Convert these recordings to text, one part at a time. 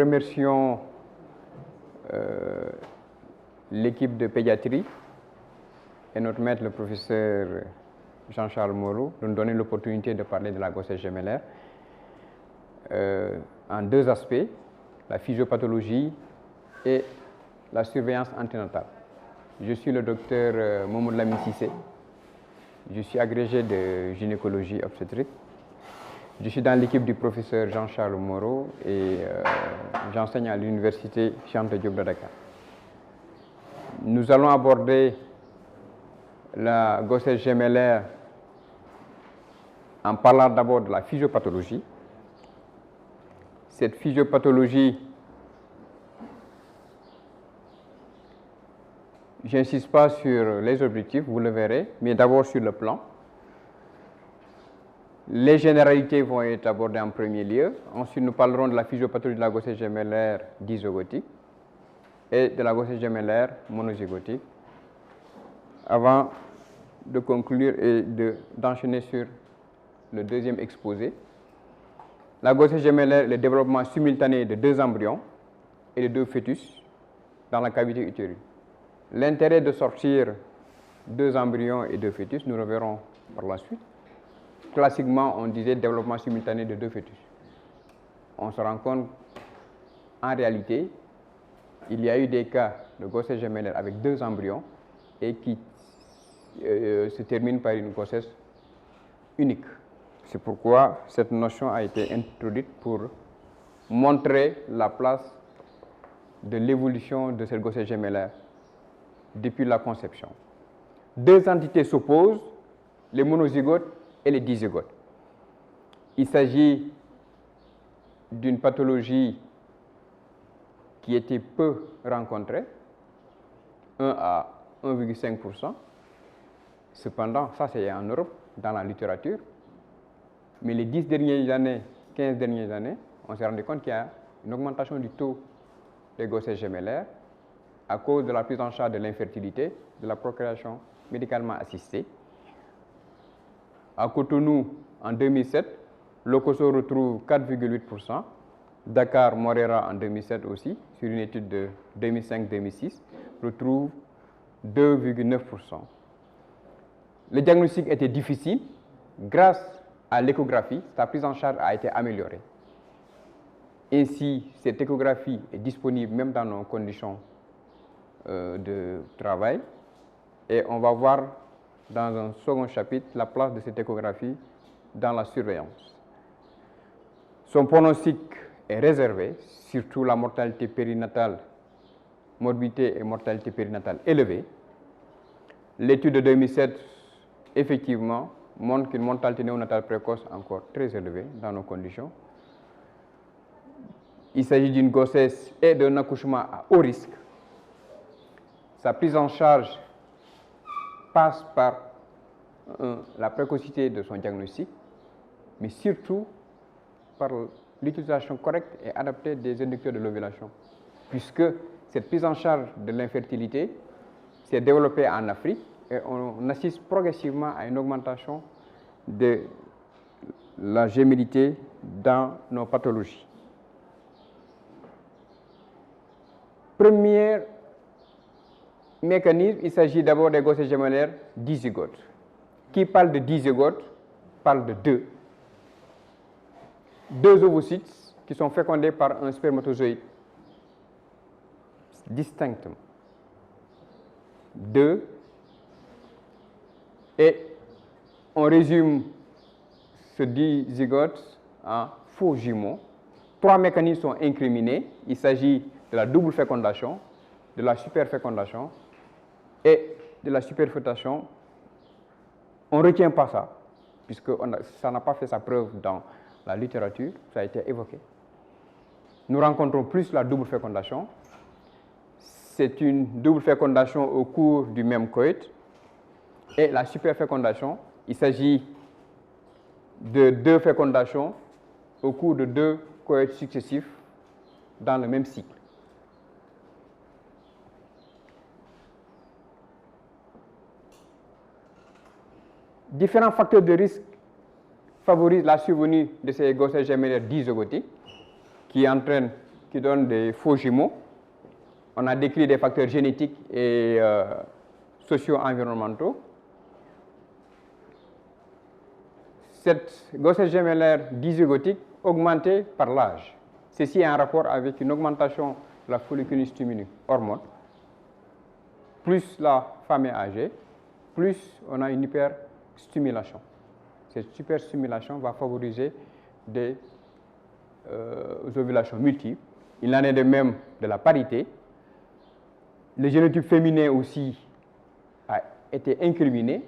remercions l'équipe de pédiatrie et notre maître, le professeur Jean-Charles Moreau, de nous donner l'opportunité de parler de la grossesse gémellaire en deux aspects, la physiopathologie et la surveillance anténatale. Je suis le docteur Mamadou Lamine Cissé. Je suis agrégé de gynécologie obstétrique. Je suis dans l'équipe du professeur Jean-Charles Moreau et j'enseigne à l'université Cheikh Anta Diop de Dakar. Nous allons aborder la grossesse gémellaire en parlant d'abord de la physiopathologie. Cette physiopathologie, je n'insiste pas sur les objectifs, vous le verrez, mais d'abord sur le plan. Les généralités vont être abordées en premier lieu. Ensuite, nous parlerons de la physiopathologie de la grossesse gémellaire dizygotique et de la grossesse gémellaire monozygotique, avant de conclure et d'enchaîner sur le deuxième exposé. La grossesse gémellaire, le développement simultané de deux embryons et de deux fœtus dans la cavité utérine. L'intérêt de sortir deux embryons et deux fœtus, nous le verrons par la suite. Classiquement, on disait développement simultané de deux fœtus. On se rend compte, en réalité, il y a eu des cas de grossesse gémellaire avec deux embryons et qui se terminent par une grossesse unique. C'est pourquoi cette notion a été introduite pour montrer la place de l'évolution de cette grossesse gémellaire depuis la conception. Deux entités s'opposent, les monozygotes et les dizygotes. Il s'agit d'une pathologie qui était peu rencontrée, 1 à 1,5%. Cependant, ça c'est en Europe, dans la littérature. Mais les 10 dernières années, 15 dernières années, on s'est rendu compte qu'il y a une augmentation du taux des grossesses gémellaires à cause de la prise en charge de l'infertilité, de la procréation médicalement assistée. À Cotonou, en 2007, Lokoso retrouve 4,8%, Dakar Morera en 2007 aussi, sur une étude de 2005-2006, retrouve 2,9%. Le diagnostic était difficile. Grâce à l'échographie, sa prise en charge a été améliorée. Ainsi, cette échographie est disponible même dans nos conditions de travail. Et on va voir dans un second chapitre la place de cette échographie dans la surveillance. Son pronostic est réservé, surtout la mortalité périnatale, morbidité et mortalité périnatale élevée. L'étude de 2007, effectivement, montre qu'une mortalité néonatale précoce encore très élevée dans nos conditions. Il s'agit d'une grossesse et d'un accouchement à haut risque. Sa prise en charge passe par la précocité de son diagnostic, mais surtout par l'utilisation correcte et adaptée des inducteurs de l'ovulation, puisque cette prise en charge de l'infertilité s'est développée en Afrique et on assiste progressivement à une augmentation de la gémellité dans nos pathologies. Premier mécanisme, il s'agit d'abord des grossesses gémellaires dizygotes. Qui parle de dizygote parle de deux ovocytes qui sont fécondés par un spermatozoïde distinctement. Deux, et on résume ce dizygote en faux jumeaux. Trois mécanismes sont incriminés. Il s'agit de la double fécondation, de la superfécondation et de la superfœtation. On ne retient pas ça, puisque ça n'a pas fait sa preuve dans la littérature, ça a été évoqué. Nous rencontrons plus la double fécondation. C'est une double fécondation au cours du même coït. Et la superfécondation, il s'agit de deux fécondations au cours de deux coïts successifs dans le même cycle. Différents facteurs de risque favorisent la survenue de ces grossesses gémellaires dizygotiques qui entraînent qui donnent des faux jumeaux. On a décrit des facteurs génétiques et socio-environnementaux. Cette grossesse gémellaire dizygotique augmentée par l'âge. Ceci est en rapport avec une augmentation de la folliculine stimuli hormone. Plus la femme est âgée, plus on a une hyperstimulation. Cette hyperstimulation va favoriser des ovulations multiples. Il en est de même de la parité. Le génotype féminin aussi a été incriminé.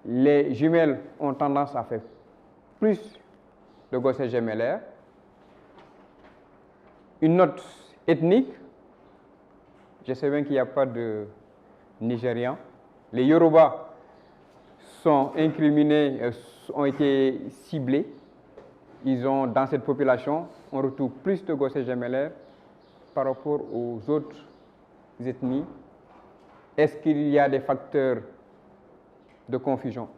Les jumelles ont tendance à faire plus de grossesse gémellaire. Une note ethnique, je sais bien qu'il n'y a pas de Nigérians. Les Yoruba sont incriminés, ont été ciblés. Ils ont, dans cette population, on retrouve plus de grossesse gémellaire par rapport aux autres ethnies. Est-ce qu'il y a des facteurs de confusion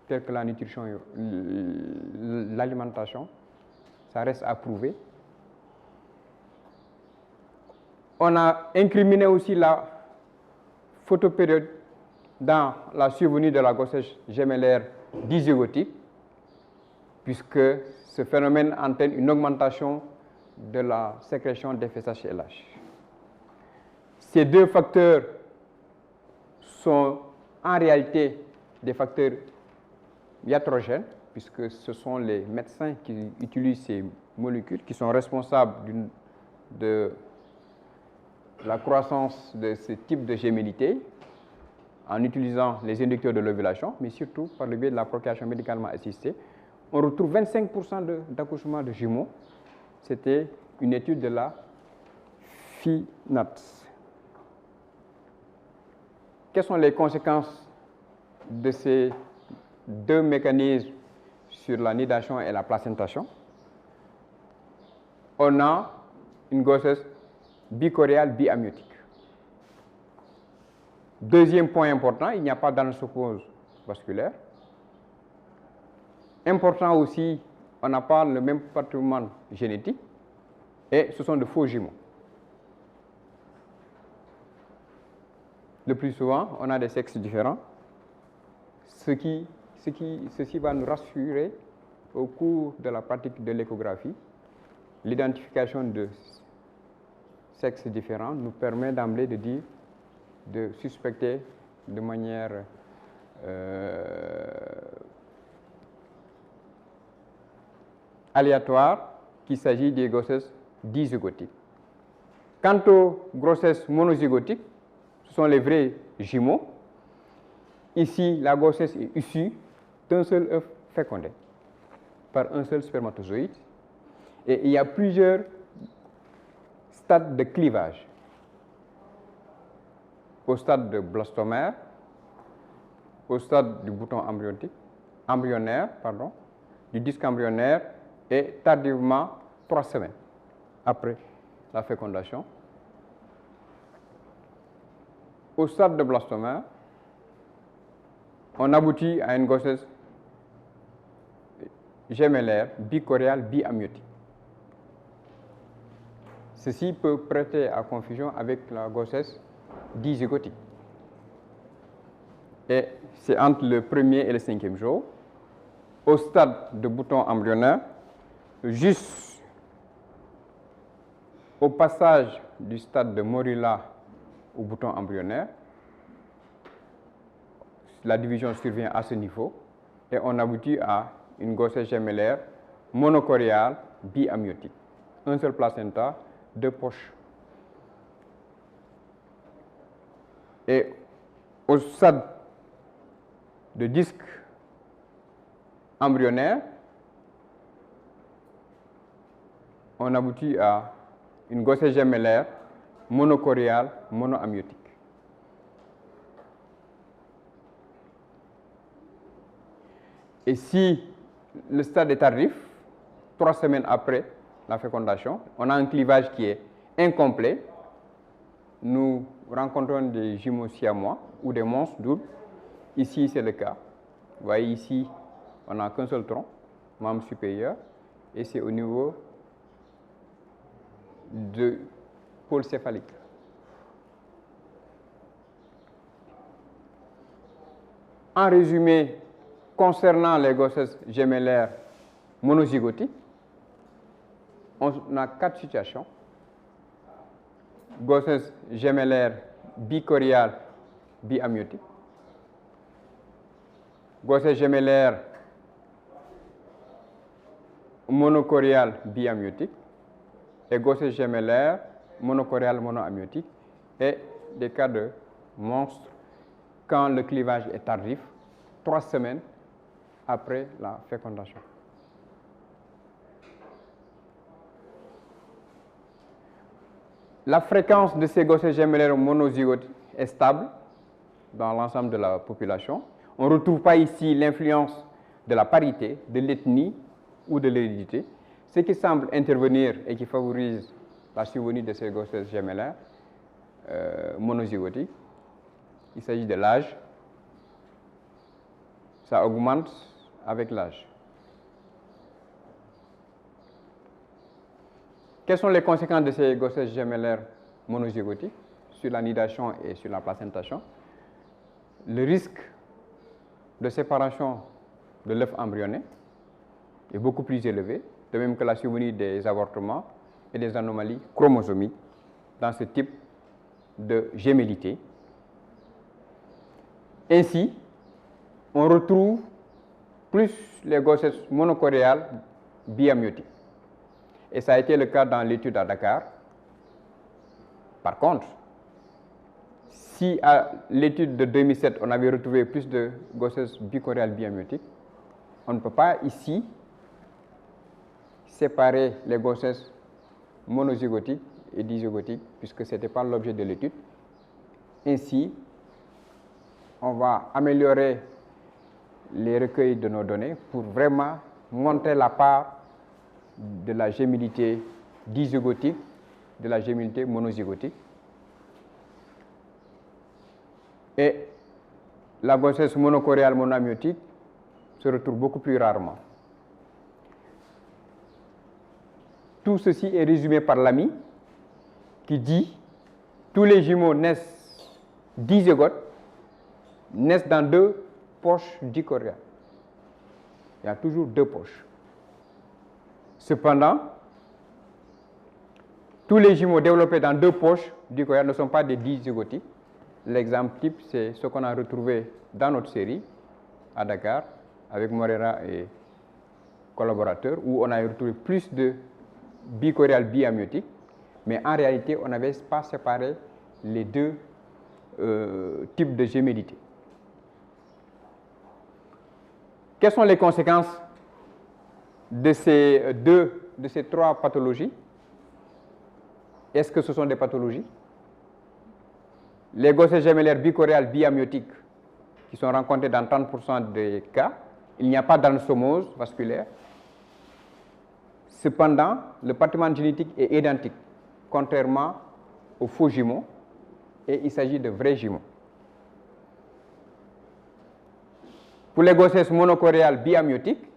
tels que la nutrition, l'alimentation? Ça reste à prouver. On a incriminé aussi la photopériode dans la survenue de la grossesse gémellaire dizygotique, puisque ce phénomène entraîne une augmentation de la sécrétion des FSH-LH. Ces deux facteurs sont en réalité des facteurs iatrogènes, puisque ce sont les médecins qui utilisent ces molécules qui sont responsables de la croissance de ce type de gémellité en utilisant les inducteurs de l'ovulation, mais surtout par le biais de la procréation médicalement assistée. On retrouve 25% d'accouchements de jumeaux. C'était une étude de la FINAT. Quelles sont les conséquences de ces deux mécanismes sur la nidation et la placentation? On a une grossesse bichoriale biamniotique. Deuxième point important, il n'y a pas d'anosocose vasculaire. Important aussi, on n'a pas le même patrimoine génétique et ce sont de faux jumeaux. Le plus souvent, on a des sexes différents, ceci va nous rassurer au cours de la pratique de l'échographie. L'identification de sexes différents nous permet d'emblée de suspecter de manière aléatoire qu'il s'agit des grossesses dizygotiques. Quant aux grossesses monozygotiques, ce sont les vrais jumeaux. Ici, la grossesse est issue d'un seul œuf fécondé par un seul spermatozoïde. Et il y a plusieurs stades de clivage. Au stade de blastomère, au stade du bouton embryonnaire, du disque embryonnaire et tardivement 3 semaines après la fécondation. Au stade de blastomère, on aboutit à une grossesse gémellaire bichoriale biamniotique. Ceci peut prêter à confusion avec la grossesse dizygotique. Et c'est entre le 1er et le 5e jour. Au stade de bouton embryonnaire, juste au passage du stade de morula au bouton embryonnaire, la division survient à ce niveau et on aboutit à une grossesse gémellaire monocoriale biamniotique. Un seul placenta, 2 poches. Et au stade de disque embryonnaire, on aboutit à une grossesse gémellaire monocoriale monoamniotique. Et si le stade est tardif, 3 semaines après la fécondation, on a un clivage qui est incomplet. Nous rencontrons des jumeaux siamois ou des monstres doubles. Ici, c'est le cas. Vous voyez ici, on n'a qu'un seul tronc, membre supérieur, et c'est au niveau de pôle céphalique. En résumé, concernant les grossesses gémellaires monozygotiques, on a 4 situations. Grossesse gémellaire bichoriale biamniotique, grossesse gémellaire monochoriale biamniotique et grossesse gémellaire monochoriale monoamniotique, et des cas de monstres quand le clivage est tardif, 3 semaines après la fécondation. La fréquence de ces grossesses gémellaires monozygotes est stable dans l'ensemble de la population. On ne retrouve pas ici l'influence de la parité, de l'ethnie ou de l'hérédité, ce qui semble intervenir et qui favorise la survenue de ces grossesses gémellaires monozygotiques. Il s'agit de l'âge. Ça augmente avec l'âge. Quelles sont les conséquences de ces grossesses gémellaires monozygotiques sur la nidation et sur la placentation? Le risque de séparation de l'œuf embryonnaire est beaucoup plus élevé, de même que la survenue des avortements et des anomalies chromosomiques dans ce type de gémellité. Ainsi, on retrouve plus les grossesses monochoriales biamniotiques. Et ça a été le cas dans l'étude à Dakar. Par contre, si à l'étude de 2007, on avait retrouvé plus de grossesses bichoriales biamniotiques, on ne peut pas ici séparer les grossesses monozygotiques et dizygotiques, puisque ce n'était pas l'objet de l'étude. Ainsi, on va améliorer les recueils de nos données pour vraiment montrer la part de la gémellité dizygotique, de la gémellité monozygotique. Et la grossesse monochoriale monoamniotique se retrouve beaucoup plus rarement. Tout ceci est résumé par l'AMI qui dit tous les jumeaux naissent dizygotes, naissent dans 2 poches dichoriales. Il y a toujours 2 poches. Cependant, tous les jumeaux développés dans 2 poches dichoriales ne sont pas des dizygotiques. L'exemple type, c'est ce qu'on a retrouvé dans notre série à Dakar avec Morera et collaborateurs, où on a retrouvé plus de bichoriales biamniotiques, mais en réalité, on n'avait pas séparé les 2 types de gémellité. Quelles sont les conséquences de ces 3 pathologies? Est-ce que ce sont des pathologies? Les grossesses gémellaires bichoriales biamniotiques qui sont rencontrées dans 30% des cas, il n'y a pas d'anostomose vasculaire. Cependant, le patrimoine génétique est identique, contrairement aux faux jumeaux, et il s'agit de vrais jumeaux. Pour les grossesses monochoriales biamniotiques,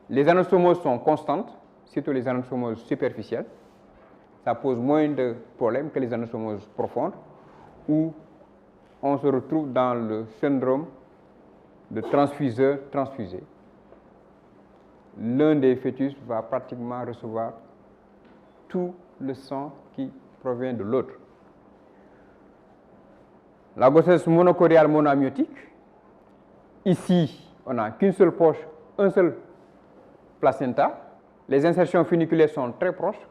les anostomoses sont constantes, surtout les anostomoses superficielles. Ça pose moins de problèmes que les anostomoses profondes, où on se retrouve dans le syndrome de transfuseur-transfusé. L'un des fœtus va pratiquement recevoir tout le sang qui provient de l'autre. La grossesse monochoriale monoamniotique, ici, on n'a qu'une seule poche, un seul placenta. Les insertions funiculaires sont très proches.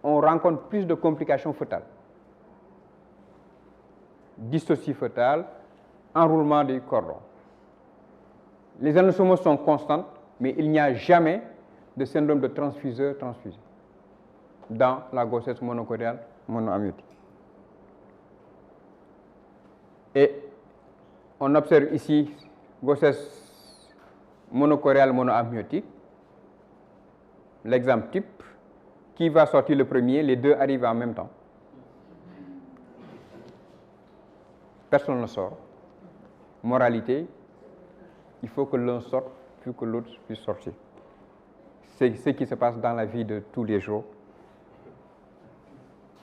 On rencontre plus de complications fœtales. Dystocie fœtale, enroulement du cordon. Les anostomoses sont constantes, mais il n'y a jamais de syndrome de transfuseur-transfusé dans la grossesse monochoriale monoamniotique. Et on observe ici grossesse monochoriale monoamniotique. L'exemple type, qui va sortir le premier? Les 2 arrivent en même temps. Personne ne sort. Moralité, il faut que l'un sorte, puis que l'autre puisse sortir. C'est ce qui se passe dans la vie de tous les jours.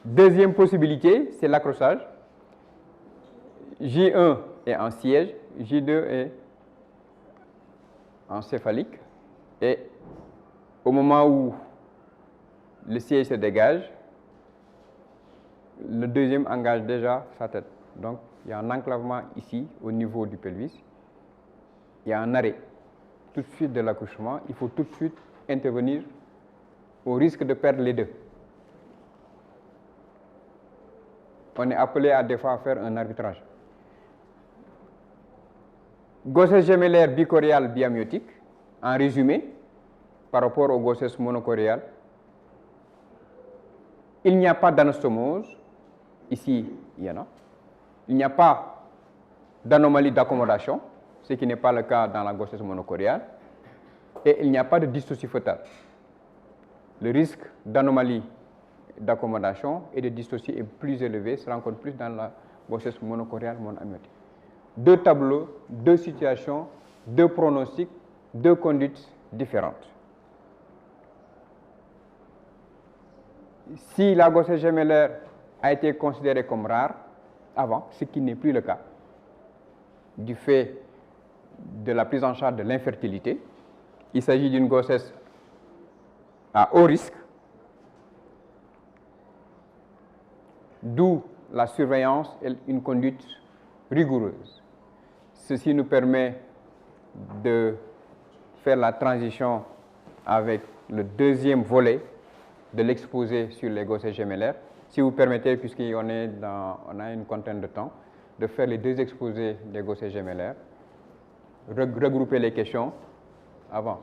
Deuxième possibilité, c'est l'accrochage. J1 est en siège, J2 est en céphalique. Et au moment où le siège se dégage, le deuxième engage déjà sa tête. Donc, il y a un enclavement ici, au niveau du pelvis. Il y a un arrêt tout de suite de l'accouchement. Il faut tout de suite intervenir au risque de perdre les deux. On est appelé à des fois à faire un arbitrage. Grossesse gémellaire bichoriale biamiotique, en résumé, par rapport aux grossesses monochoriales, il n'y a pas d'anastomose. Ici, il y en a. Il n'y a pas d'anomalie d'accommodation, ce qui n'est pas le cas dans la grossesse monochoriale. Et il n'y a pas de dystocie fœtale. Le risque d'anomalie d'accommodation et de dystocie est plus élevé, se rencontre plus dans la grossesse monochoriale monoamniotique. Deux tableaux, deux situations, deux pronostics, deux conduites différentes. Si la grossesse gémellaire a été considérée comme rare avant, ce qui n'est plus le cas, du fait de la prise en charge de l'infertilité, il s'agit d'une grossesse à haut risque, d'où la surveillance et une conduite rigoureuse. Ceci nous permet de faire la transition avec le deuxième volet de l'exposé sur les grossesses gémellaires. Si vous permettez, puisqu'on a une contrainte de temps, de faire les deux exposés des grossesses gémellaires, regrouper les questions avant.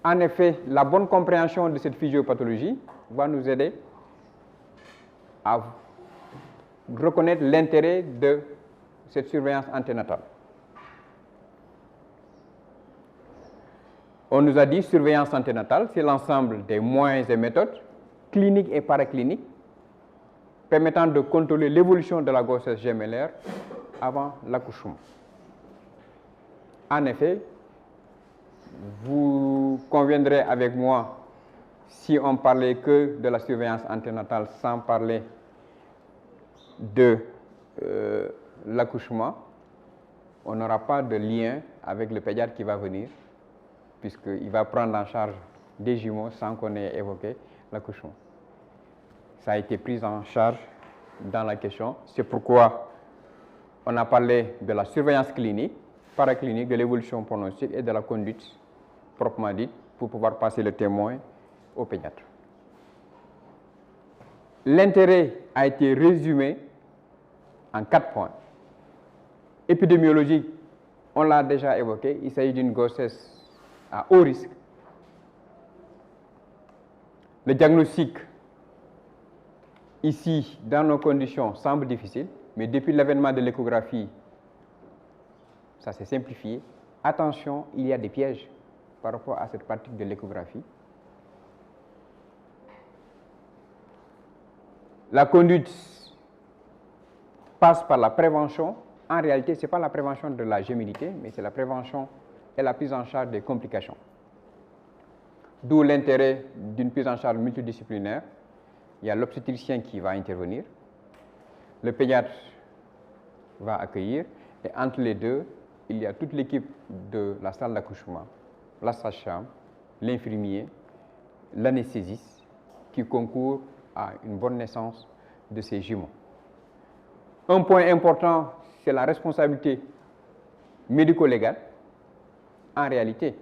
En effet, la bonne compréhension de cette physiopathologie va nous aider à reconnaître l'intérêt de cette surveillance anténatale. On nous a dit surveillance anténatale, c'est l'ensemble des moyens et méthodes cliniques et paracliniques permettant de contrôler l'évolution de la grossesse gémellaire avant l'accouchement. En effet, vous conviendrez avec moi, si on parlait que de la surveillance anténatale sans parler de l'accouchement, on n'aura pas de lien avec le pédiatre qui va venir, puisqu'il va prendre en charge des jumeaux sans qu'on ait évoqué l'accouchement. Ça a été pris en charge dans la question. C'est pourquoi on a parlé de la surveillance clinique, paraclinique, de l'évolution pronostique et de la conduite proprement dite pour pouvoir passer le témoin au pédiatre. L'intérêt a été résumé en 4 points. Épidémiologique, on l'a déjà évoqué, il s'agit d'une grossesse à haut risque. Le diagnostic, ici, dans nos conditions, semble difficile, mais depuis l'avènement de l'échographie, ça s'est simplifié. Attention, il y a des pièges par rapport à cette pratique de l'échographie. La conduite passe par la prévention. En réalité, ce n'est pas la prévention de la gémilité, mais c'est la prévention et la prise en charge des complications. D'où l'intérêt d'une prise en charge multidisciplinaire. Il y a l'obstétricien qui va intervenir, le pédiatre va accueillir, et entre les deux, il y a toute l'équipe de la salle d'accouchement, la sage-femme, l'infirmier, l'anesthésiste, qui concourt à une bonne naissance de ces jumeaux. Un point important, c'est la responsabilité médico-légale. En réalité,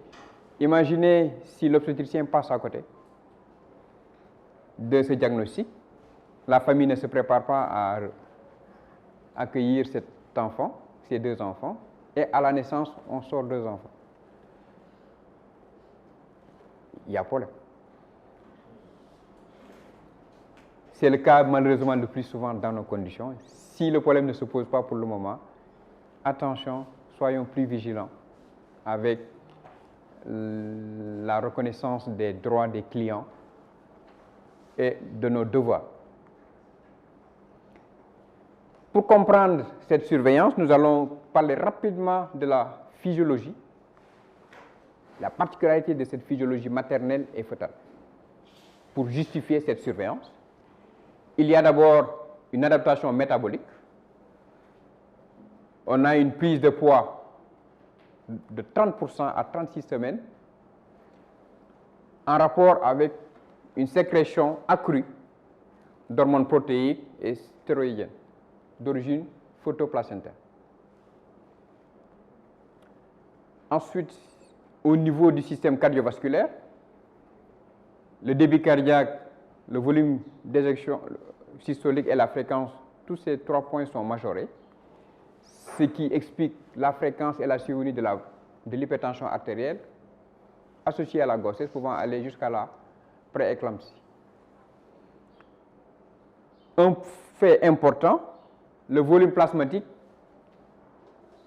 imaginez si l'obstétricien passe à côté de ce diagnostic, la famille ne se prépare pas à accueillir cet enfant, ces deux enfants, et à la naissance, on sort 2 enfants. Il y a problème. C'est le cas malheureusement le plus souvent dans nos conditions. Si le problème ne se pose pas pour le moment, attention, soyons plus vigilants avec la reconnaissance des droits des clients et de nos devoirs. Pour comprendre cette surveillance, nous allons parler rapidement de la physiologie la particularité de cette physiologie maternelle et fœtale. Pour justifier cette surveillance, il y a d'abord une adaptation métabolique. On a une prise de poids de 30% à 36 semaines en rapport avec une sécrétion accrue d'hormones protéiques et stéroïdiennes d'origine photoplacentaire. Ensuite, au niveau du système cardiovasculaire, le débit cardiaque, le volume d'éjection systolique et la fréquence, tous ces 3 points sont majorés, ce qui explique la fréquence et la survenue de l'hypertension artérielle associée à la grossesse, pouvant aller jusqu'à la prééclampsie. Un fait important, le volume plasmatique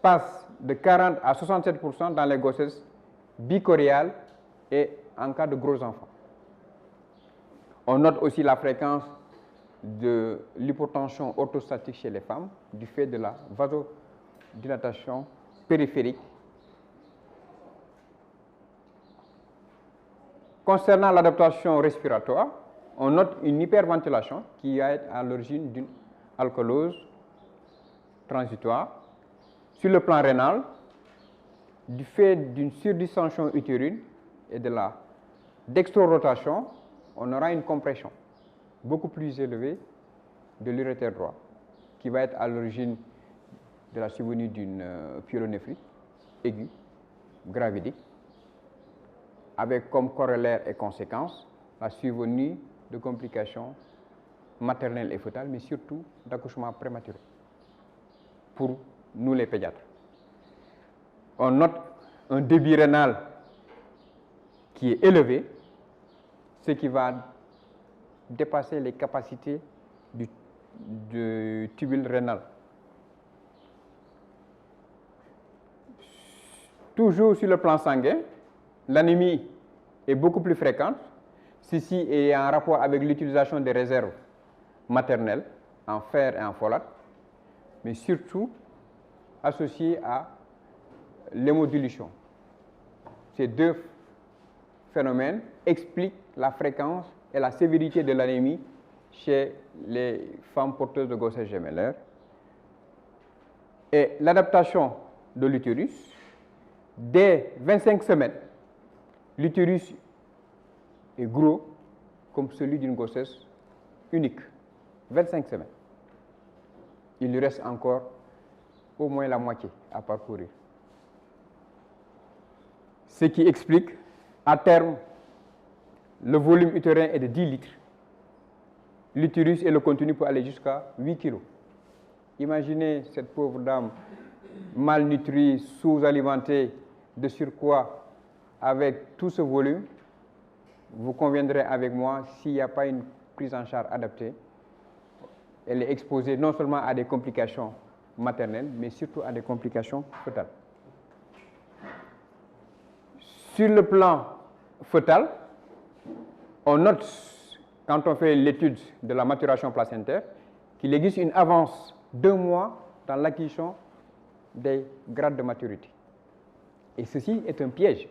passe de 40 à 67% dans les grossesses bichoréales et en cas de gros enfants. On note aussi la fréquence de l'hypotension orthostatique chez les femmes du fait de la vasodilatation périphérique. Concernant l'adaptation respiratoire, on note une hyperventilation qui est à l'origine d'une alcoolose transitoire. Sur le plan rénal, du fait d'une surdistension utérine et de la dextrorotation, on aura une compression beaucoup plus élevée de l'urétère droit, qui va être à l'origine de la survenue d'une pyélonéphrite aiguë, gravidique, avec comme corollaire et conséquence la survenue de complications maternelles et fœtales, mais surtout d'accouchement prématuré pour nous les pédiatres. On note un débit rénal qui est élevé, ce qui va dépasser les capacités du tubule rénal. Toujours sur le plan sanguin, l'anémie est beaucoup plus fréquente. Ceci est en rapport avec l'utilisation des réserves maternelles en fer et en folate, mais surtout associé à l'hémodilution. Ces deux phénomènes expliquent la fréquence et la sévérité de l'anémie chez les femmes porteuses de grossesse gémellaire. Et l'adaptation de l'utérus, dès 25 semaines, l'utérus est gros comme celui d'une grossesse unique. 25 semaines. Il lui reste encore au moins la moitié à parcourir. Ce qui explique, à terme, le volume utérin est de 10 litres. L'utérus et le contenu peut aller jusqu'à 8 kg. Imaginez cette pauvre dame malnutrie, sous-alimentée, de surcroît, avec tout ce volume. Vous conviendrez avec moi, s'il n'y a pas une prise en charge adaptée, elle est exposée non seulement à des complications maternelles, mais surtout à des complications fœtales. Sur le plan fœtal, on note, quand on fait l'étude de la maturation placentaire, qu'il existe une avance d'1 mois dans l'acquisition des grades de maturité. Et ceci est un piège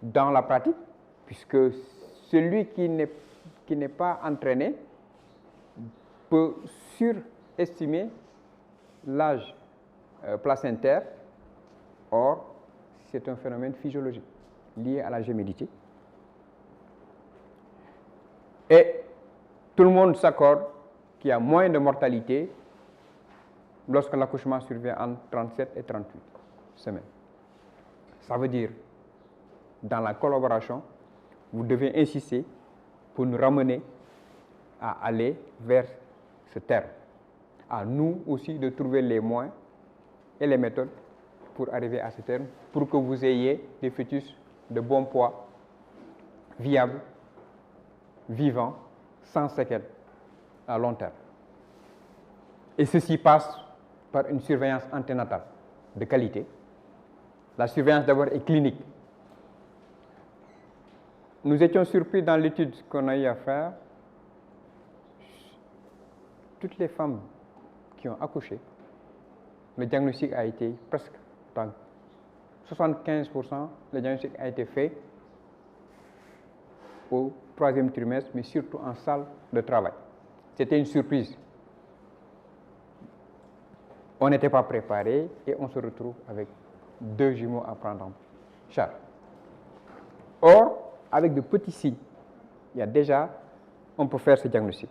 dans la pratique, puisque celui qui n'est pas entraîné peut surestimer l'âge placentaire. Or, c'est un phénomène physiologique lié à la gémellité. Et tout le monde s'accorde qu'il y a moins de mortalité lorsque l'accouchement survient entre 37 et 38 semaines. Ça veut dire, dans la collaboration, vous devez insister pour nous ramener à aller vers ce terme. À nous aussi de trouver les moyens et les méthodes pour arriver à ce terme, pour que vous ayez des fœtus de bon poids, viables, vivants, sans séquelles, à long terme. Et ceci passe par une surveillance anténatale de qualité. La surveillance d'abord est clinique. Nous étions surpris dans l'étude qu'on a eu à faire. Toutes les femmes qui ont accouché, le diagnostic a été presque dans 75%, le diagnostic a été fait au 3e trimestre, mais surtout en salle de travail. C'était une surprise. On n'était pas préparé et on se retrouve avec 2 jumeaux à prendre en charge. Or, avec de petits signes, on peut faire ce diagnostic.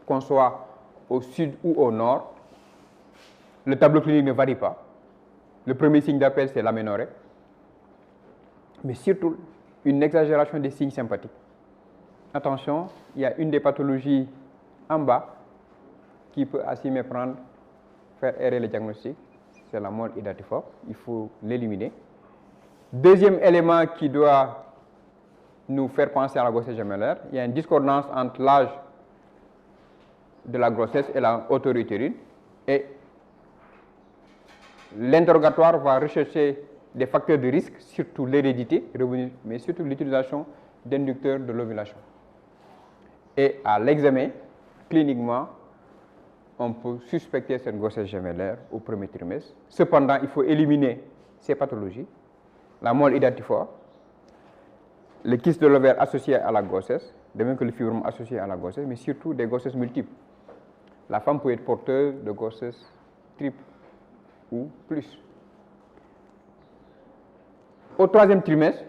Qu'on soit au sud ou au nord, le tableau clinique ne varie pas. Le premier signe d'appel, c'est l'aménorrhée, mais surtout une exagération des signes sympathiques. Attention, il y a une des pathologies en bas qui peut à s'y méprendre, faire errer le diagnostic, c'est la mole hydatiforme, il faut l'éliminer. Deuxième élément qui doit nous faire penser à la grossesse gémellaire, il y a une discordance entre l'âge de la grossesse et la hauteur utérine, et l'interrogatoire va rechercher des facteurs de risque, surtout l'hérédité, mais surtout l'utilisation d'inducteurs de l'ovulation. Et à l'examen, cliniquement, on peut suspecter cette grossesse gémellaire au 1er trimestre. Cependant, il faut éliminer ces pathologies, la mole hydatiforme, le kyste de l'ovaire associé à la grossesse, de même que le fibrome associé à la grossesse, mais surtout des grossesses multiples. La femme peut être porteuse de grossesse triple ou plus. Au 3e trimestre,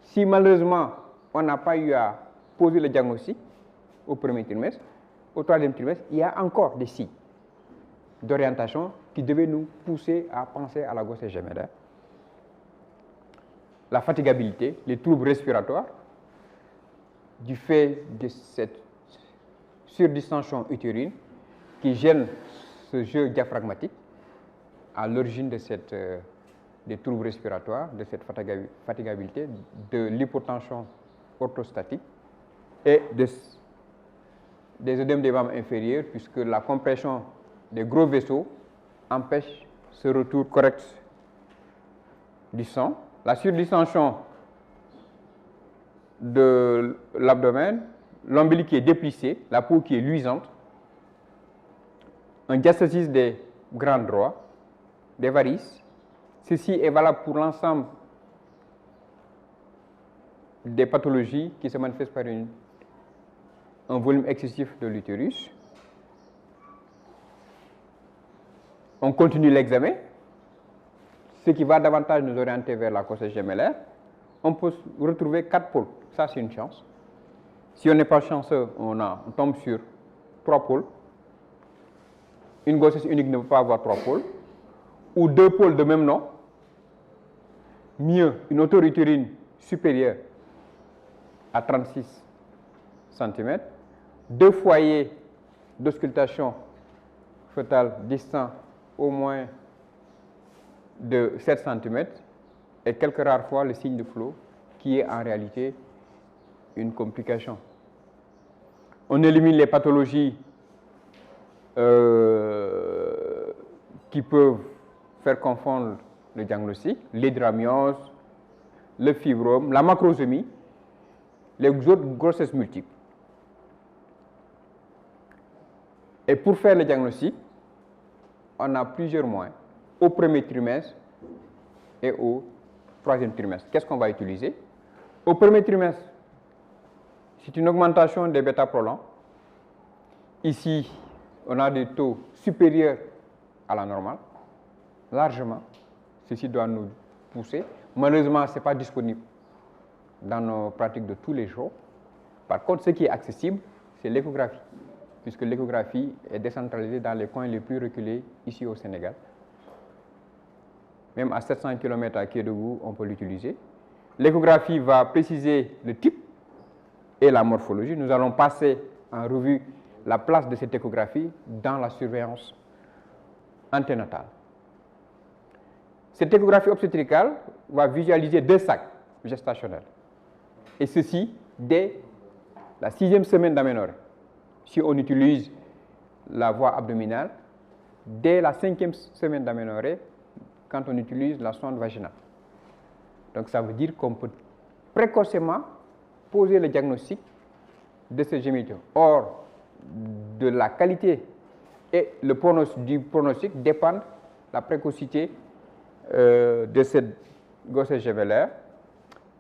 si malheureusement on n'a pas eu à poser le diagnostic au 1er trimestre, au 3e trimestre, il y a encore des signes d'orientation qui devaient nous pousser à penser à la grossesse gémellaire. La fatigabilité, les troubles respiratoires, du fait de cette surdistension utérine qui gêne ce jeu diaphragmatique à l'origine de des troubles respiratoires, de cette fatigabilité, de l'hypotension orthostatique et des œdèmes des membres inférieurs, puisque la compression des gros vaisseaux empêche ce retour correct du sang. La surdistension de l'abdomen, l'ombilic qui est déplissé, la peau qui est luisante, un diastasis des grands droits, des varices. Ceci est valable pour l'ensemble des pathologies qui se manifestent par un volume excessif de l'utérus. On continue l'examen, ce qui va davantage nous orienter vers la grossesse gémellaire. On peut retrouver 4 pôles, ça c'est une chance. Si on n'est pas chanceux, on tombe sur 3 pôles. Une grossesse unique ne peut pas avoir 3 pôles, ou 2 pôles de même nom. Mieux, une hauteur utérine supérieure à 36 cm, 2 foyers d'auscultation fœtale distants au moins de 7 cm, et quelques rares fois le signe de flot, qui est en réalité une complication. On élimine les pathologies qui peuvent faire confondre le diagnostic, l'hydramniose, le fibrome, la macrosomie, les autres grossesses multiples. Et pour faire le diagnostic, on a plusieurs moyens, au 1er trimestre et au 3e trimestre. Qu'est-ce qu'on va utiliser? Au 1er trimestre, c'est une augmentation des bêta-prolons. Ici, on a des taux supérieurs à la normale, largement. Ceci doit nous pousser. Malheureusement, ce n'est pas disponible dans nos pratiques de tous les jours. Par contre, ce qui est accessible, c'est l'échographie, puisque l'échographie est décentralisée dans les coins les plus reculés ici au Sénégal. Même à 700 km à Kédougou, on peut l'utiliser. L'échographie va préciser le type et la morphologie. Nous allons passer en revue la place de cette échographie dans la surveillance anténatale. Cette échographie obstétricale va visualiser 2 sacs gestationnels, et ceci dès la 6e semaine d'aménorrhée. Si on utilise la voie abdominale, dès la 5e semaine d'aménorrhée, quand on utilise la sonde vaginale. Donc ça veut dire qu'on peut précocement poser le diagnostic de ce gémito. Or, de la qualité et du pronostic dépendent la précocité de cette grossesse gémellaire.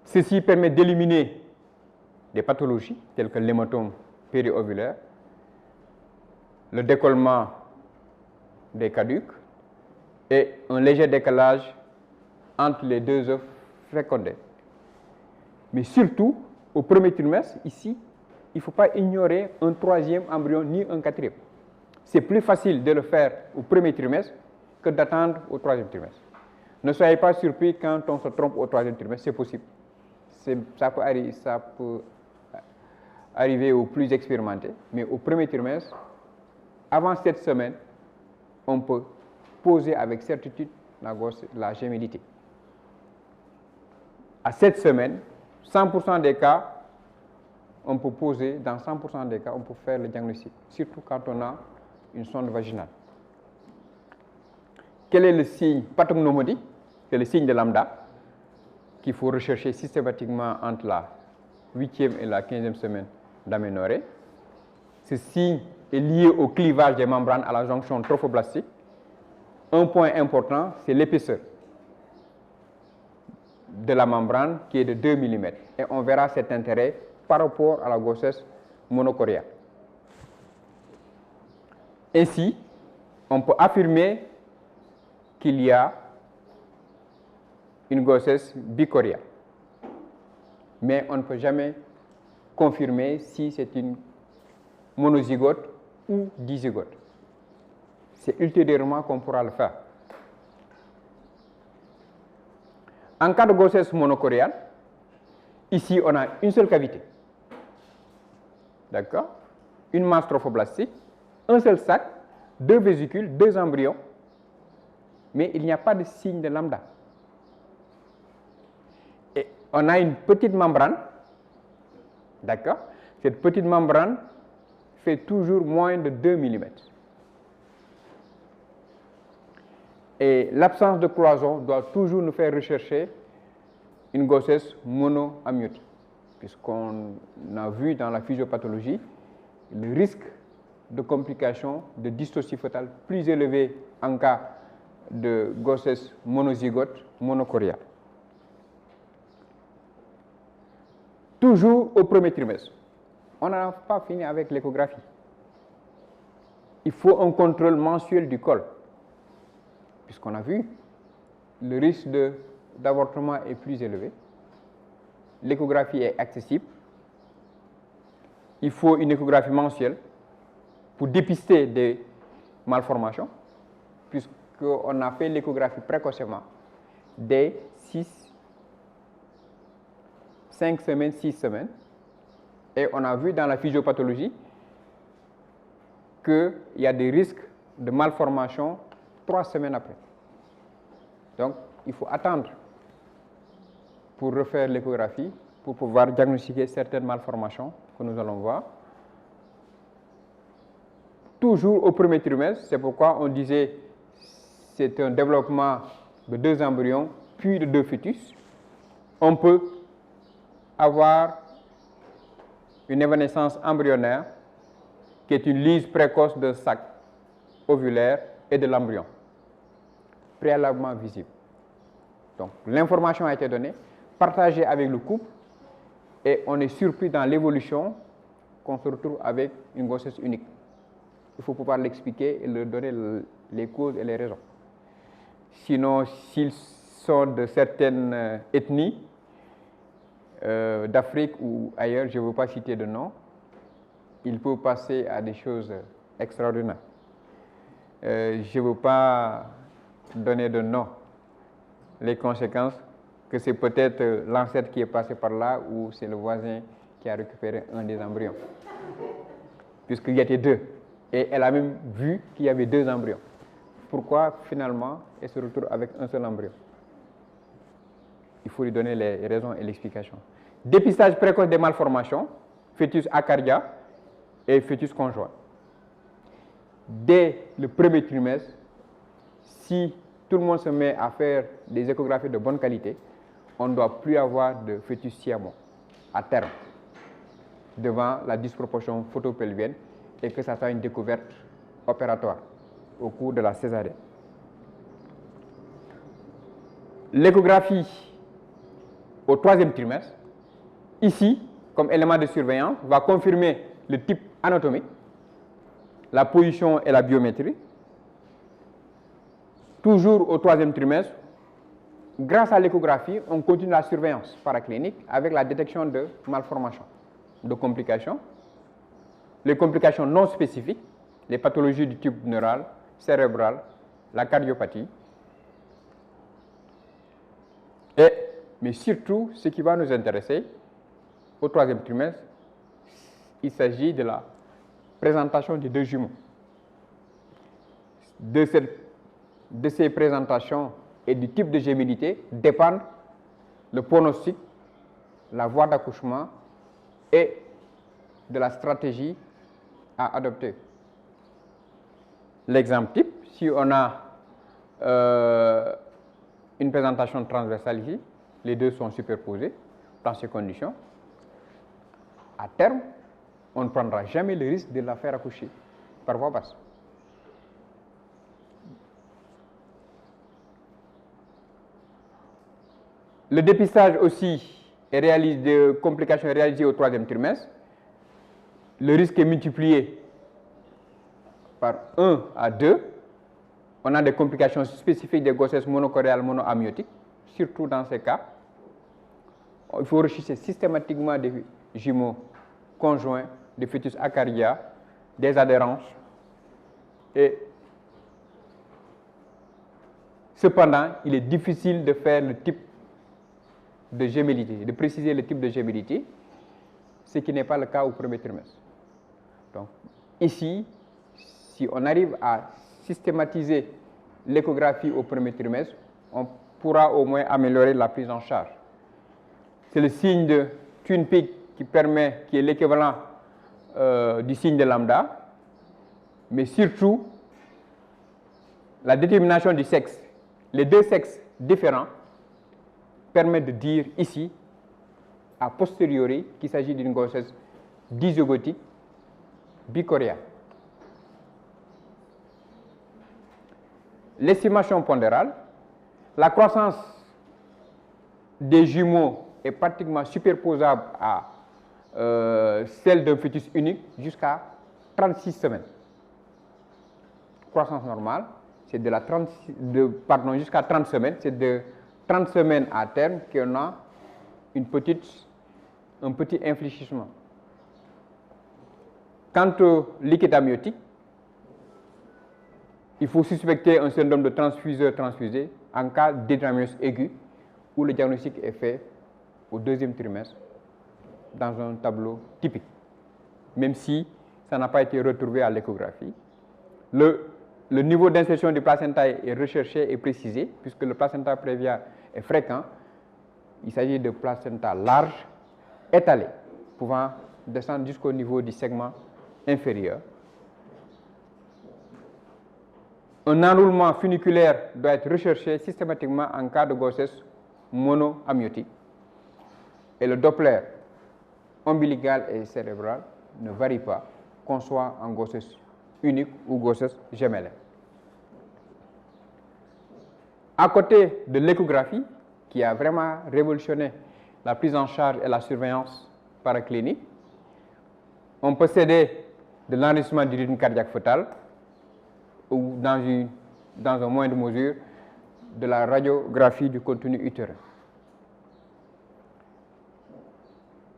Ceci permet d'éliminer des pathologies telles que l'hématome périovulaire, le décollement des caducs et un léger décalage entre les deux œufs fécondés. Mais surtout, au premier trimestre, ici, il ne faut pas ignorer un troisième embryon ni un quatrième. C'est plus facile de le faire au premier trimestre que d'attendre au troisième trimestre. Ne soyez pas surpris quand on se trompe au troisième trimestre, c'est possible. Ça peut arriver aux plus expérimentés, mais au premier trimestre, avant 7 semaines, on peut poser avec certitude la gémellité. À 7 semaines, 100% des cas, on peut poser, dans 100% des cas, on peut faire le diagnostic, surtout quand on a une sonde vaginale. Quel est le signe pathognomonique? C'est le signe de lambda qu'il faut rechercher systématiquement entre la 8e et la 15e semaine d'aménorrhée. Ce signe est lié au clivage des membranes à la jonction trophoblastique. Un point important, c'est l'épaisseur de la membrane qui est de 2 mm. Et on verra cet intérêt par rapport à la grossesse monochoriale. Ainsi, on peut affirmer qu'il y a une grossesse bichoriale. Mais on ne peut jamais confirmer si c'est une monozygote ou dizygote. C'est ultérieurement qu'on pourra le faire. En cas de grossesse monochoriale, ici on a une seule cavité. D'accord? Une masse trophoblastique, un seul sac, 2 vésicules, 2 embryons, mais il n'y a pas de signe de lambda. Et on a une petite membrane, d'accord? Cette petite membrane fait toujours moins de 2 mm. Et l'absence de cloison doit toujours nous faire rechercher une grossesse monoamniotique, puisqu'on a vu dans la physiopathologie le risque de complications de dystocie fœtale plus élevé en cas de grossesse monozygote monochoriale. Toujours au premier trimestre. On n'a pas fini avec l'échographie. Il faut un contrôle mensuel du col, puisqu'on a vu le risque d'avortement est plus élevé. L'échographie est accessible. Il faut une échographie mensuelle pour dépister des malformations, puisqu'on a fait l'échographie précocement dès 5 semaines, 6 semaines. Et on a vu dans la physiopathologie qu'il y a des risques de malformation 3 semaines après. Donc, il faut attendre pour refaire l'échographie pour pouvoir diagnostiquer certaines malformations que nous allons voir. Toujours au premier trimestre, c'est pourquoi on disait c'est un développement de 2 embryons puis de 2 fœtus. On peut avoir une évanescence embryonnaire qui est une lyse précoce d'un sac ovulaire et de l'embryon, préalablement visible. Donc l'information a été donnée, partagée avec le couple, et on est surpris dans l'évolution qu'on se retrouve avec une grossesse unique. Il faut pouvoir l'expliquer et leur donner les causes et les raisons. Sinon, s'ils sont de certaines ethnies, d'Afrique ou ailleurs, je ne veux pas citer de nom, il peut passer à des choses extraordinaires. Je ne veux pas donner de nom. Les conséquences, que c'est peut-être l'ancêtre qui est passé par là ou c'est le voisin qui a récupéré un des embryons. Puisqu'il y était 2. Et elle a même vu qu'il y avait 2 embryons. Pourquoi finalement elle se retrouve avec un seul embryon? Il faut lui donner les raisons et l'explication. Dépistage précoce des malformations, fœtus acardia et fœtus conjoint. Dès le premier trimestre, si tout le monde se met à faire des échographies de bonne qualité, on ne doit plus avoir de fœtus siamois à terme, devant la disproportion photopelvienne et que ça soit une découverte opératoire au cours de la césarienne. L'échographie au 3e trimestre, ici, comme élément de surveillance, va confirmer le type anatomique, la position et la biométrie. Toujours au 3e trimestre, grâce à l'échographie, on continue la surveillance paraclinique avec la détection de malformations, de complications. Les complications non spécifiques, les pathologies du type neural, cérébral, la cardiopathie. Mais surtout, ce qui va nous intéresser au 3e trimestre, il s'agit de la présentation des 2 jumeaux. De ces présentations et du type de gémellité dépendent le pronostic, la voie d'accouchement et de la stratégie à adopter. L'exemple type, si on a une présentation transversale ici, les 2 sont superposés dans ces conditions, à terme, on ne prendra jamais le risque de la faire accoucher par voie basse. Le dépistage aussi de complications est réalisé au 3e trimestre. Le risque est multiplié par 1 à 2. On a des complications spécifiques des grossesses monochoriales, monoamniotiques, surtout dans ces cas. Il faut rechercher systématiquement des jumeaux conjoints, des fœtus acardia, des adhérences. Et cependant, il est difficile de faire le type de gémellité, de préciser le type de gémellité, ce qui n'est pas le cas au 1er trimestre. Donc, ici, si on arrive à systématiser l'échographie au 1er trimestre, on pourra au moins améliorer la prise en charge. C'est le signe de Twin Peak qui est l'équivalent du signe de lambda, mais surtout la détermination du sexe. Les 2 sexes différents permettent de dire ici, a posteriori, qu'il s'agit d'une grossesse dizygotique bichoriale. L'estimation pondérale, la croissance des jumeaux est pratiquement superposable à celle d'un fœtus unique jusqu'à 36 semaines. Croissance normale, c'est jusqu'à 30 semaines, c'est de 30 semaines à terme qu'on a un petit infléchissement. Quant au liquide amniotique, il faut suspecter un syndrome de transfuseur-transfusé en cas d'éthylamyose aiguë où le diagnostic est fait au 2e trimestre dans un tableau typique, même si ça n'a pas été retrouvé à l'échographie. Le niveau d'insertion du placenta est recherché et précisé puisque le placenta prévia est fréquent. Il s'agit de placenta large, étalé, pouvant descendre jusqu'au niveau du segment inférieur. Un enroulement funiculaire doit être recherché systématiquement en cas de grossesse monoamniotique. Et le Doppler ombilical et cérébral ne varie pas, qu'on soit en grossesse unique ou grossesse gémellaire. À côté de l'échographie, qui a vraiment révolutionné la prise en charge et la surveillance paraclinique, on peut céder de l'enregistrement du rythme cardiaque fœtal ou dans un moindre mesure de la radiographie du contenu utérin.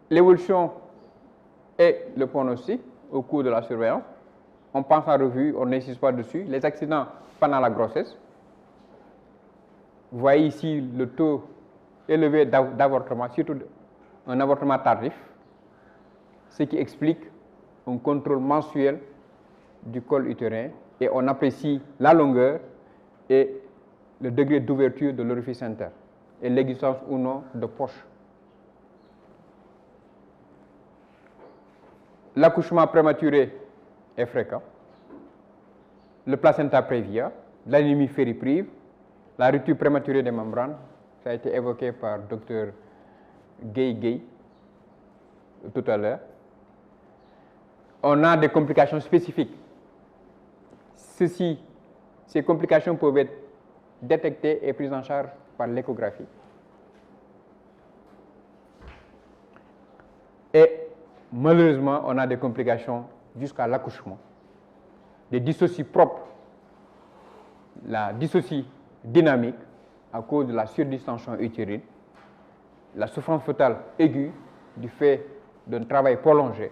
L'évolution et le pronostic au cours de la surveillance, on passe en revue, on n'insiste pas dessus, les accidents pendant la grossesse. Vous voyez ici le taux élevé d'avortement, surtout un avortement tardif, ce qui explique un contrôle mensuel du col utérin et on apprécie la longueur et le degré d'ouverture de l'orifice interne et l'existence ou non de poche. L'accouchement prématuré est fréquent. Le placenta prévia, l'anémie fériprive, la rupture prématurée des membranes, ça a été évoqué par Dr Gay tout à l'heure. On a des complications spécifiques. Ces complications peuvent être détectées et prises en charge par l'échographie. Et malheureusement, on a des complications jusqu'à l'accouchement. Des dyssocies propres, la dyssocie dynamique à cause de la surdistension utérine, la souffrance fœtale aiguë du fait d'un travail prolongé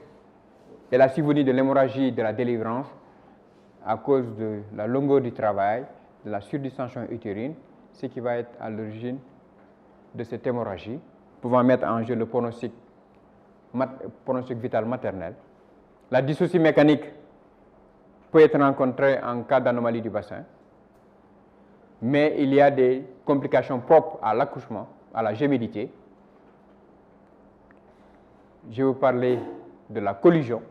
et la survenue de l'hémorragie de la délivrance à cause de la longueur du travail, de la surdistension utérine, ce qui va être à l'origine de cette hémorragie, pouvant mettre en jeu le pronostic vital maternel. La dyssocie mécanique peut être rencontrée en cas d'anomalie du bassin, mais il y a des complications propres à l'accouchement, à la gémellité. Je vais vous parler de la collusion,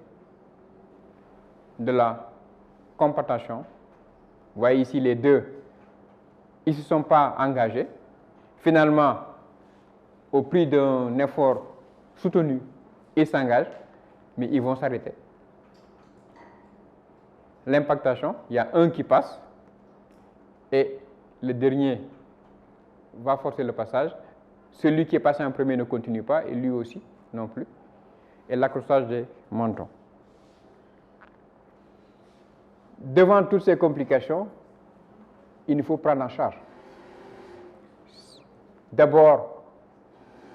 de la compactation. Vous voyez ici les deux, ils ne se sont pas engagés. Finalement, au prix d'un effort soutenu, ils s'engagent, mais ils vont s'arrêter. L'impactation, il y a un qui passe et le dernier va forcer le passage. Celui qui est passé en premier ne continue pas et lui aussi non plus. Et l'accrochage des mentons. Devant toutes ces complications, il nous faut prendre en charge. D'abord,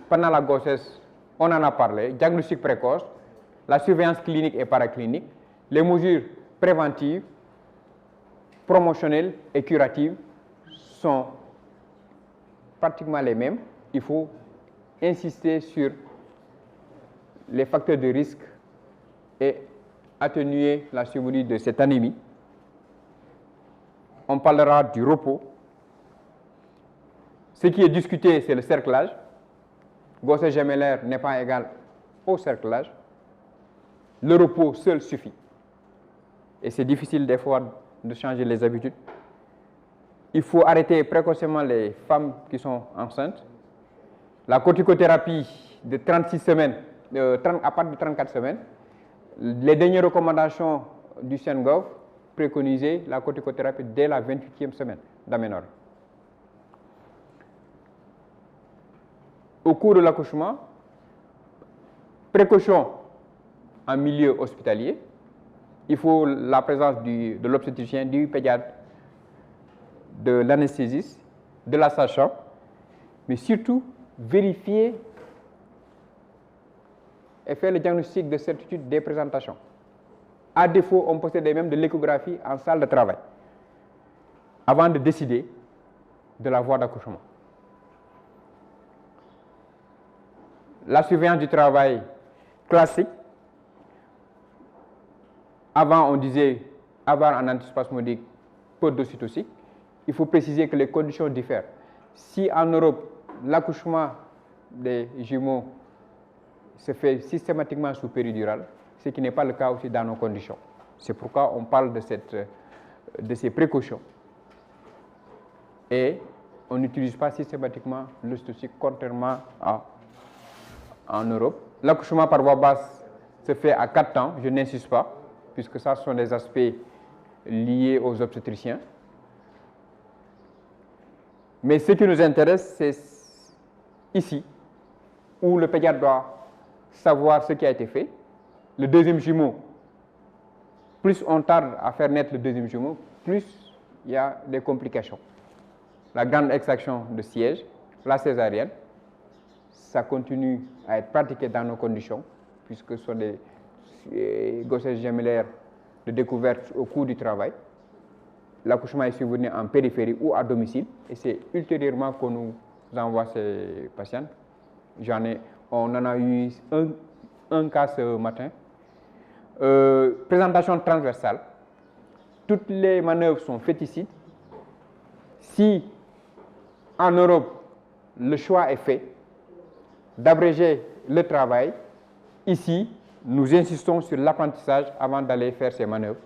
pendant la grossesse, on en a parlé, diagnostic précoce, la surveillance clinique et paraclinique, les mesures préventives, promotionnelles et curatives sont pratiquement les mêmes. Il faut insister sur les facteurs de risque et atténuer la survenue de cette anémie. On parlera du repos. Ce qui est discuté, c'est le cerclage. Grossesse gémellaire n'est pas égal au cerclage. Le repos seul suffit. Et c'est difficile des fois de changer les habitudes. Il faut arrêter précocement les femmes qui sont enceintes. La corticothérapie de 36 semaines, à partir de 34 semaines. Les dernières recommandations du CENGOV préconisaient la corticothérapie dès la 28e semaine d'aménorrhée. Au cours de l'accouchement, précaution en milieu hospitalier, il faut la présence de l'obstétricien, du pédiatre, de l'anesthésiste, de la sage-femme, mais surtout vérifier et faire le diagnostic de certitude des présentations. À défaut, on possède même de l'échographie en salle de travail avant de décider de la voie d'accouchement. La surveillance du travail classique. Avant, on disait avoir un antispasmodique, peu d'ocytocine. Il faut préciser que les conditions diffèrent. Si en Europe, l'accouchement des jumeaux se fait systématiquement sous péridurale, ce qui n'est pas le cas aussi dans nos conditions. C'est pourquoi on parle de ces précautions. Et on n'utilise pas systématiquement l'ocytocine, contrairement en Europe. L'accouchement par voie basse se fait à 4 temps, je n'insiste pas, puisque ça sont des aspects liés aux obstétriciens. Mais ce qui nous intéresse, c'est ici, où le pédiatre doit savoir ce qui a été fait. Le deuxième jumeau, plus on tarde à faire naître le deuxième jumeau, plus il y a des complications. La grande extraction de siège, la césarienne, ça continue à être pratiqué dans nos conditions, puisque ce sont des grossesses gémellaires de découverte au cours du travail. L'accouchement est survenu en périphérie ou à domicile, et c'est ultérieurement qu'on nous envoie ces patients. On en a eu un cas ce matin. Présentation transversale. Toutes les manœuvres sont féticides. Si en Europe, le choix est fait d'abréger le travail, ici, nous insistons sur l'apprentissage avant d'aller faire ces manœuvres.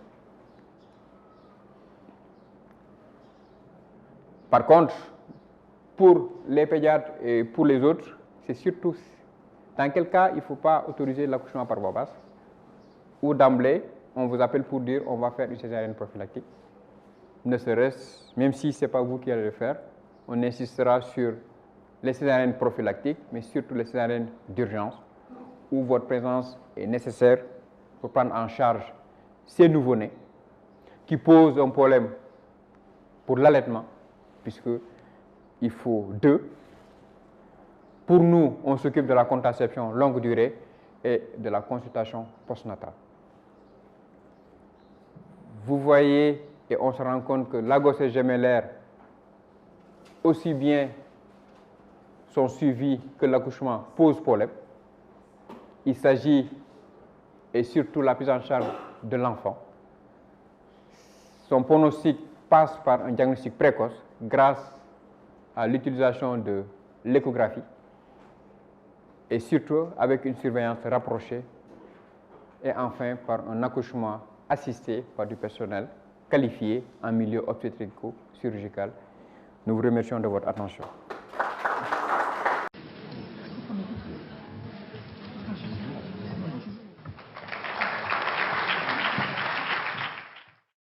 Par contre, pour les pédiatres et pour les autres, c'est surtout dans quel cas il ne faut pas autoriser l'accouchement par voie basse, ou d'emblée, on vous appelle pour dire on va faire une césarienne prophylactique. Ne serait-ce, même si ce n'est pas vous qui allez le faire, on insistera sur les césariennes prophylactiques, mais surtout les césariennes d'urgence, où votre présence est nécessaire pour prendre en charge ces nouveau-nés qui posent un problème pour l'allaitement, puisqu'il faut 2. Pour nous, on s'occupe de la contraception longue durée et de la consultation postnatale. Vous voyez, et on se rend compte que la grossesse gémellaire, aussi bien son suivi que l'accouchement, pose problème. Il s'agit, et surtout la prise en charge de l'enfant. Son pronostic passe par un diagnostic précoce grâce à l'utilisation de l'échographie et surtout avec une surveillance rapprochée et enfin par un accouchement assisté par du personnel qualifié en milieu obstétrico-chirurgical. Nous vous remercions de votre attention.